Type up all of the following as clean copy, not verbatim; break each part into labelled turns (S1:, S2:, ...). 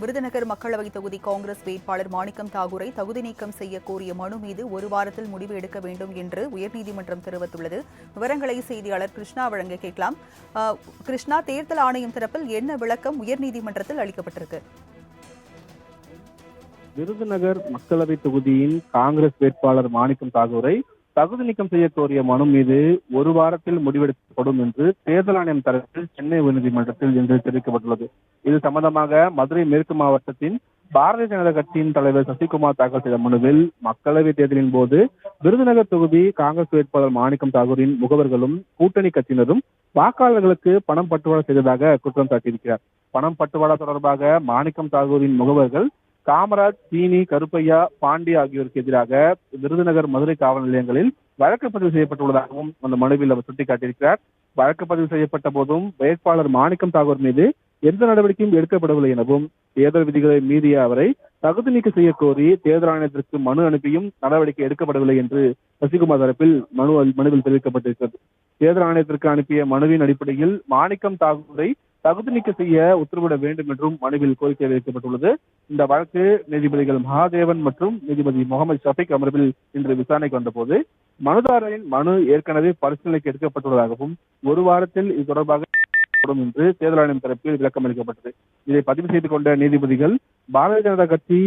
S1: விருதுநகர் மக்களவைத் தொகுதி காங்கிரஸ் வேட்பாளர் மாணிக்கம் தாகூரை தகுதி நீக்கம் செய்ய கோரிய மனு மீது ஒரு வாரத்தில் முடிவு எடுக்க வேண்டும் என்று உயர்நீதிமன்றம் தெரிவித்துள்ளது. விவரங்களை செய்தியாளர் கிருஷ்ணா வழங்க கேட்கலாம். கிருஷ்ணா, தேர்தல் ஆணையம் தரப்பில் என்ன விளக்கம் உயர்நீதிமன்றத்தில் அளிக்கப்பட்டிருக்கு?
S2: விருதுநகர் மக்களவை தொகுதியின் காங்கிரஸ் வேட்பாளர் மாணிக்கம் தாகூரை தகுதி நீக்கம் செய்ய கோரிய மனு மீது ஒரு வாரத்தில் முடிவெடுக்கப்படும் என்று தேர்தல் ஆணையம் தரப்பில் சென்னை உயர்நீதிமன்றத்தில் இன்று தெரிவிக்கப்பட்டுள்ளது. இது சம்பந்தமாக மதுரை மேற்கு மாவட்டத்தின் பாரதிய ஜனதா கட்சியின் தலைவர் சசிகுமார் தாக்கல் செய்த மனுவில் மக்களவை தேர்தலின் போது விருதுநகர் தொகுதி காங்கிரஸ் வேட்பாளர் மாணிக்கம் தாகூரின் முகவர்களும் கூட்டணி கட்சியினரும் வாக்காளர்களுக்கு பணம் பட்டுவாடா செய்ததாக குற்றம் சாட்டியிருக்கிறார். பணம் பட்டுவாடா தொடர்பாக மாணிக்கம் தாகூரின் முகவர்கள் காமராஜ், சீனி, கருப்பையா, பாண்டி ஆகியோருக்கு எதிராக விருதுநகர், மதுரை காவல் நிலையங்களில் வழக்கு பதிவு செய்யப்பட்டுள்ளதாகவும் அந்த மனுவில் அவர் சுட்டிக்காட்டியிருக்கிறார். வழக்கு பதிவு செய்யப்பட்ட போதும் வேட்பாளர் மாணிக்கம் தாகூர் மீது எந்த நடவடிக்கையும் எடுக்கப்படவில்லை எனவும் தேர்தல் விதிகளை மீறிய அவரை தகுதி நீக்கம் செய்ய கோரி தேர்தல் ஆணையத்திற்கு மனு அனுப்பியும் நடவடிக்கை எடுக்கப்படவில்லை என்று சசிகுமார் தரப்பில் மனுவில் தெரிவிக்கப்பட்டிருக்கிறது. தேர்தல் ஆணையத்திற்கு அனுப்பிய மனுவின் அடிப்படையில் மாணிக்கம் தாகூரை தகுதி நீக்கம் செய்ய உத்தரவிட வேண்டும் என்றும் மனுவில் கோரிக்கை வைக்கப்பட்டுள்ளது. இந்த வழக்கு நீதிபதிகள் மகாதேவன் மற்றும் நீதிபதி முகமது ஷஃபீக் அமர்வில் இன்று விசாரணைக்கு வந்தபோது மனுதாரரின் மனு ஏற்கனவே பரிசீலனைக்கு எடுக்கப்பட்டுள்ளதாகவும் ஒரு வாரத்தில் இது தொடர்பாக என்று தேர்தல் ஆணையம் தரப்பில் விளக்கம் அளிக்கப்பட்டது. இதை பதிவு செய்து கொண்ட நீதிபதிகள் பாரதிய ஜனதா கட்சி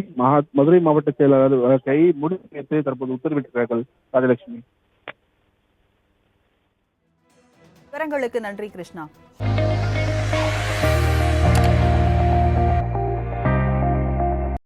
S2: மதுரை மாவட்ட செயலாளர் வழக்கை முடித்து தற்போது உத்தரவிட்டிருக்கிறார்கள். ராஜலட்சுமி,
S1: விவரங்களுக்கு நன்றி கிருஷ்ணா.